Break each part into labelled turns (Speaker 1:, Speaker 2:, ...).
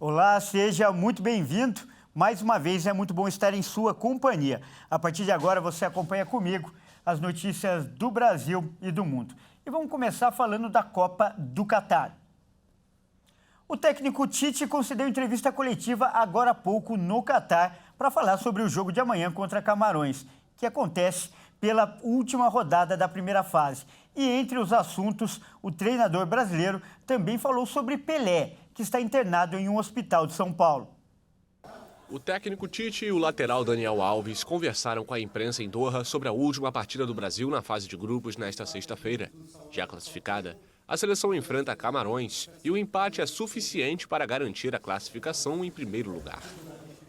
Speaker 1: Olá, seja muito bem-vindo. Mais uma vez é muito bom estar em sua companhia. A partir de agora você acompanha comigo as notícias do Brasil e do mundo. E vamos começar falando da Copa do Catar. O técnico Tite concedeu entrevista coletiva agora há pouco no Catar para falar sobre o jogo de amanhã contra Camarões, que acontece pela última rodada da primeira fase. E entre os assuntos, o treinador brasileiro também falou sobre Pelé, que está internado em um hospital de São Paulo.
Speaker 2: O técnico Tite e o lateral Daniel Alves conversaram com a imprensa em Doha sobre a última partida do Brasil na fase de grupos nesta sexta-feira. Já classificada, a seleção enfrenta Camarões e o empate é suficiente para garantir a classificação em primeiro lugar.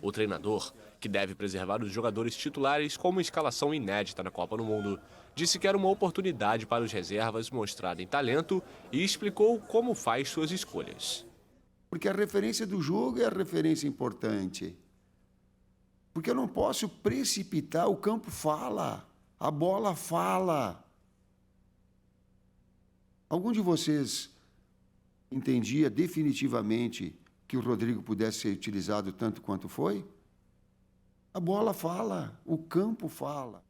Speaker 2: O treinador, que deve preservar os jogadores titulares com uma escalação inédita na Copa do Mundo, disse que era uma oportunidade para os reservas mostrarem talento e explicou como faz suas escolhas.
Speaker 3: Porque a referência do jogo é a referência importante. Porque eu não posso precipitar, o campo fala, a bola fala. Algum de vocês entendia definitivamente que o Rodrigo pudesse ser utilizado tanto quanto foi? A bola fala, o campo fala.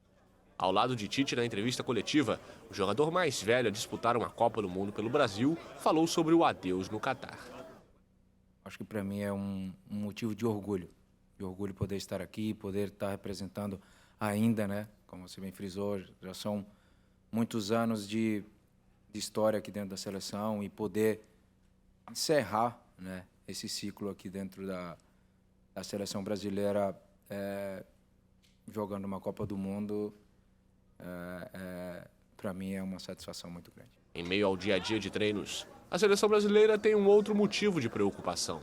Speaker 2: Ao lado de Tite na entrevista coletiva, o jogador mais velho a disputar uma Copa do Mundo pelo Brasil falou sobre o adeus no Catar.
Speaker 4: Acho que para mim é um motivo de orgulho poder estar aqui, poder estar representando ainda, né? Como você bem frisou, já são muitos anos de história aqui dentro da seleção e poder encerrar, né, esse ciclo aqui dentro da seleção brasileira, jogando uma Copa do Mundo, para mim é uma satisfação muito grande.
Speaker 2: Em meio ao dia a dia de treinos, a seleção brasileira tem um outro motivo de preocupação.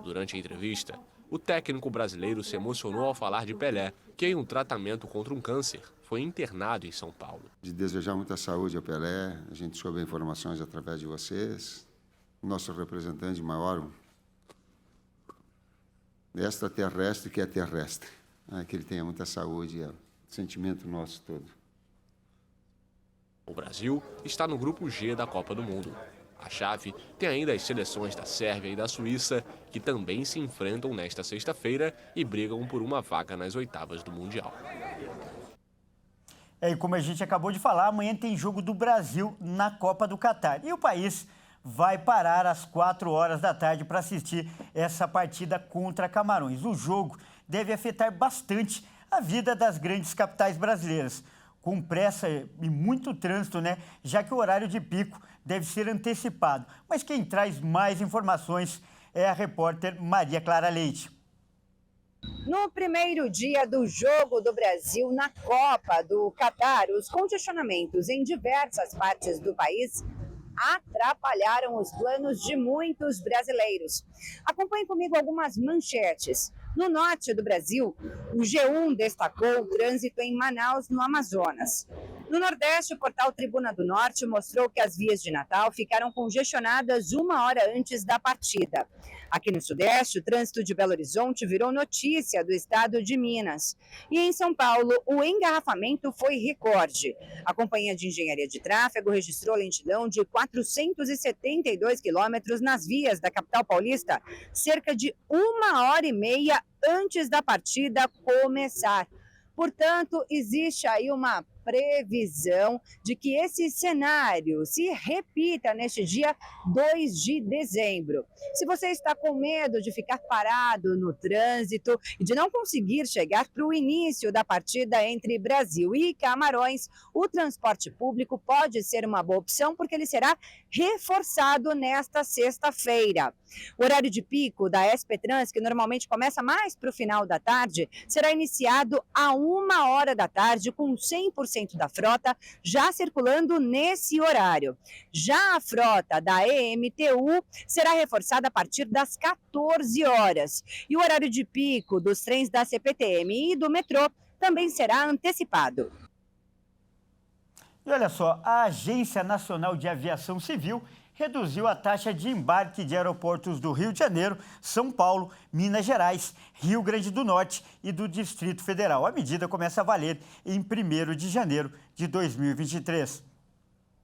Speaker 2: Durante a entrevista, o técnico brasileiro se emocionou ao falar de Pelé, que em um tratamento contra um câncer foi internado em São Paulo.
Speaker 3: De desejar muita saúde ao Pelé, a gente soube informações através de vocês. O nosso representante maior, extraterrestre que é terrestre. Que ele tenha muita saúde, é o sentimento nosso todo.
Speaker 2: O Brasil está no grupo G da Copa do Mundo. A chave tem ainda as seleções da Sérvia e da Suíça, que também se enfrentam nesta sexta-feira e brigam por uma vaga nas oitavas do Mundial.
Speaker 1: E como a gente acabou de falar, amanhã tem jogo do Brasil na Copa do Catar. E o país vai parar às 4 horas da tarde para assistir essa partida contra Camarões. O jogo deve afetar bastante a vida das grandes capitais brasileiras, com pressa e muito trânsito, né? Já que o horário de pico deve ser antecipado. Mas quem traz mais informações é a repórter Maria Clara Leite.
Speaker 5: No primeiro dia do Jogo do Brasil na Copa do Catar, os congestionamentos em diversas partes do país atrapalharam os planos de muitos brasileiros. Acompanhe comigo algumas manchetes. No norte do Brasil, o G1 destacou o trânsito em Manaus, no Amazonas. No Nordeste, o portal Tribuna do Norte mostrou que as vias de Natal ficaram congestionadas 1 hora antes da partida. Aqui no Sudeste, o trânsito de Belo Horizonte virou notícia do estado de Minas. E em São Paulo, o engarrafamento foi recorde. A Companhia de Engenharia de Tráfego registrou lentidão de 472 quilômetros nas vias da capital paulista, cerca de 1h30 antes da partida começar. Portanto, existe aí uma previsão de que esse cenário se repita neste dia 2 de dezembro. Se você está com medo de ficar parado no trânsito e de não conseguir chegar para o início da partida entre Brasil e Camarões, o transporte público pode ser uma boa opção porque ele será reforçado nesta sexta-feira. O horário de pico da SP Trans, que normalmente começa mais para o final da tarde, será iniciado a 1 hora da tarde com 100% da frota já circulando nesse horário. Já a frota da EMTU será reforçada a partir das 14 horas. E o horário de pico dos trens da CPTM e do metrô também será antecipado.
Speaker 1: E olha só, a Agência Nacional de Aviação Civil reduziu a taxa de embarque de aeroportos do Rio de Janeiro, São Paulo, Minas Gerais, Rio Grande do Norte e do Distrito Federal. A medida começa a valer em 1º de janeiro de 2023.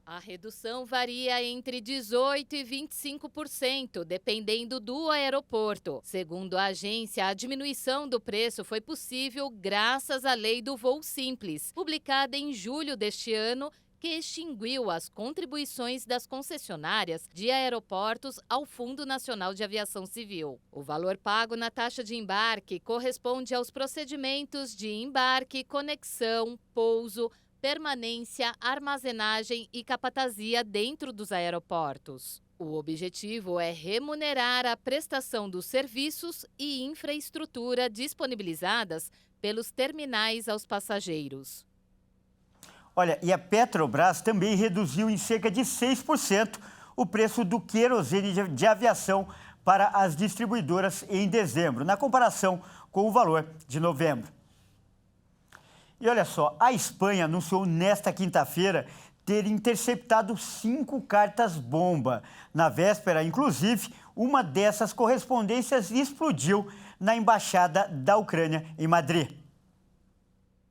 Speaker 6: A redução varia entre 18% e 25%, dependendo do aeroporto. Segundo a agência, a diminuição do preço foi possível graças à Lei do Voo Simples, publicada em julho deste ano, que extinguiu as contribuições das concessionárias de aeroportos ao Fundo Nacional de Aviação Civil. O valor pago na taxa de embarque corresponde aos procedimentos de embarque, conexão, pouso, permanência, armazenagem e capatazia dentro dos aeroportos. O objetivo é remunerar a prestação dos serviços e infraestrutura disponibilizadas pelos terminais aos passageiros.
Speaker 1: Olha, e a Petrobras também reduziu em cerca de 6% o preço do querosene de aviação para as distribuidoras em dezembro, na comparação com o valor de novembro. E olha só, a Espanha anunciou nesta quinta-feira ter interceptado 5 cartas-bomba. Na véspera, inclusive, uma dessas correspondências explodiu na Embaixada da Ucrânia em Madrid.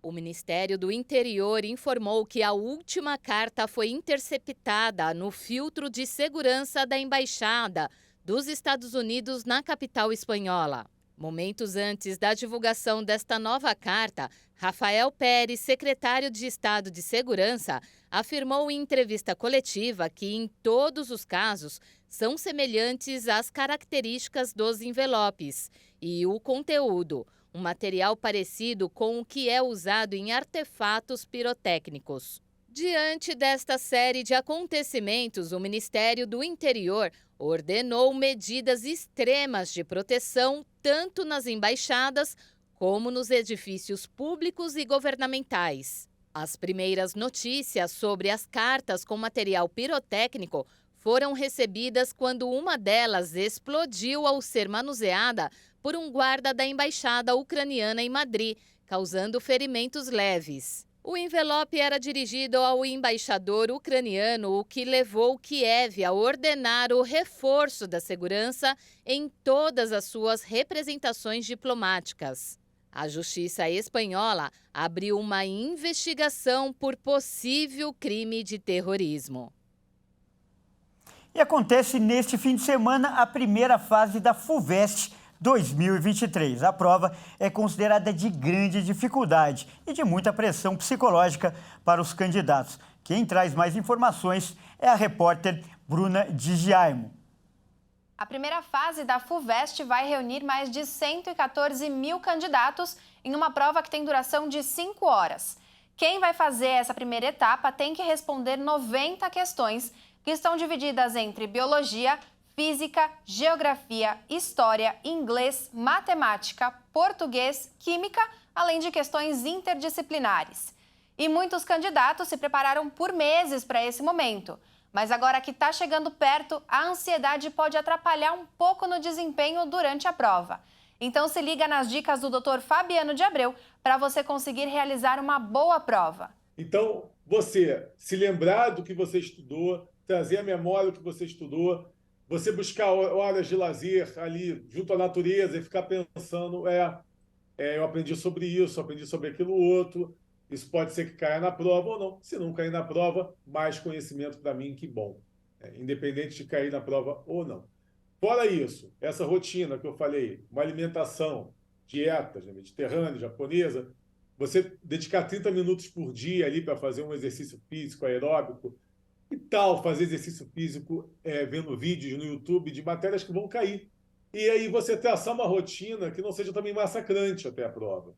Speaker 6: O Ministério do Interior informou que a última carta foi interceptada no filtro de segurança da Embaixada dos Estados Unidos na capital espanhola. Momentos antes da divulgação desta nova carta, Rafael Pérez, secretário de Estado de Segurança, afirmou em entrevista coletiva que, em todos os casos, são semelhantes às características dos envelopes e o conteúdo, um material parecido com o que é usado em artefatos pirotécnicos. Diante desta série de acontecimentos, o Ministério do Interior ordenou medidas extremas de proteção tanto nas embaixadas como nos edifícios públicos e governamentais. As primeiras notícias sobre as cartas com material pirotécnico foram recebidas quando uma delas explodiu ao ser manuseada por um guarda da embaixada ucraniana em Madrid, causando ferimentos leves. O envelope era dirigido ao embaixador ucraniano, o que levou Kiev a ordenar o reforço da segurança em todas as suas representações diplomáticas. A Justiça espanhola abriu uma investigação por possível crime de terrorismo.
Speaker 1: E acontece neste fim de semana a primeira fase da FUVEST 2023. A prova é considerada de grande dificuldade e de muita pressão psicológica para os candidatos. Quem traz mais informações é a repórter Bruna Di Giaimo.
Speaker 7: A primeira fase da FUVEST vai reunir mais de 114 mil candidatos em uma prova que tem duração de 5 horas. Quem vai fazer essa primeira etapa tem que responder 90 questões que estão divididas entre biologia, física, geografia, história, inglês, matemática, português, química, além de questões interdisciplinares. E muitos candidatos se prepararam por meses para esse momento. Mas agora que está chegando perto, a ansiedade pode atrapalhar um pouco no desempenho durante a prova. Então se liga nas dicas do Dr. Fabiano de Abreu para você conseguir realizar uma boa prova.
Speaker 8: Então, você se lembrar do que você estudou, trazer à memória o que você estudou, você buscar horas de lazer ali junto à natureza e ficar pensando, eu aprendi sobre isso, aprendi sobre aquilo outro, isso pode ser que caia na prova ou não. Se não cair na prova, mais conhecimento para mim, que bom. Independente de cair na prova ou não. Fora isso, essa rotina que eu falei, uma alimentação, dieta mediterrânea, japonesa, você dedicar 30 minutos por dia ali para fazer um exercício físico aeróbico. Que tal fazer exercício físico vendo vídeos no YouTube de matérias que vão cair? E aí você traçar uma rotina que não seja também massacrante até a prova.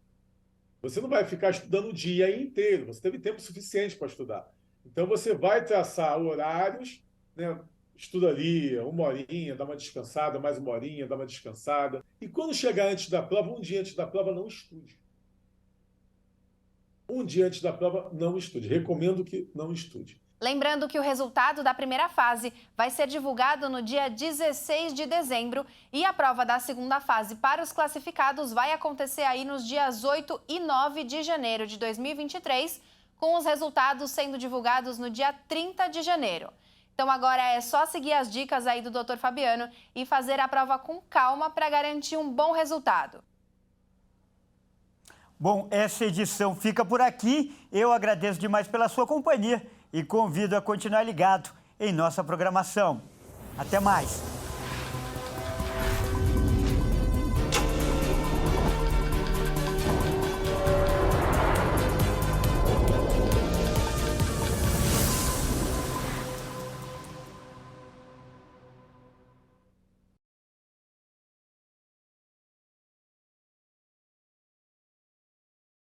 Speaker 8: Você não vai ficar estudando o dia inteiro, você teve tempo suficiente para estudar. Então você vai traçar horários, né? Estuda ali 1 horinha, dá uma descansada, mais 1 horinha, dá uma descansada. E quando chegar antes da prova, um dia antes da prova, não estude. Um dia antes da prova, não estude. Recomendo que não estude.
Speaker 7: Lembrando que o resultado da primeira fase vai ser divulgado no dia 16 de dezembro e a prova da segunda fase para os classificados vai acontecer aí nos dias 8 e 9 de janeiro de 2023, com os resultados sendo divulgados no dia 30 de janeiro. Então agora é só seguir as dicas aí do Dr. Fabiano e fazer a prova com calma para garantir um bom resultado.
Speaker 1: Bom, essa edição fica por aqui. Eu agradeço demais pela sua companhia e convido a continuar ligado em nossa programação. Até mais!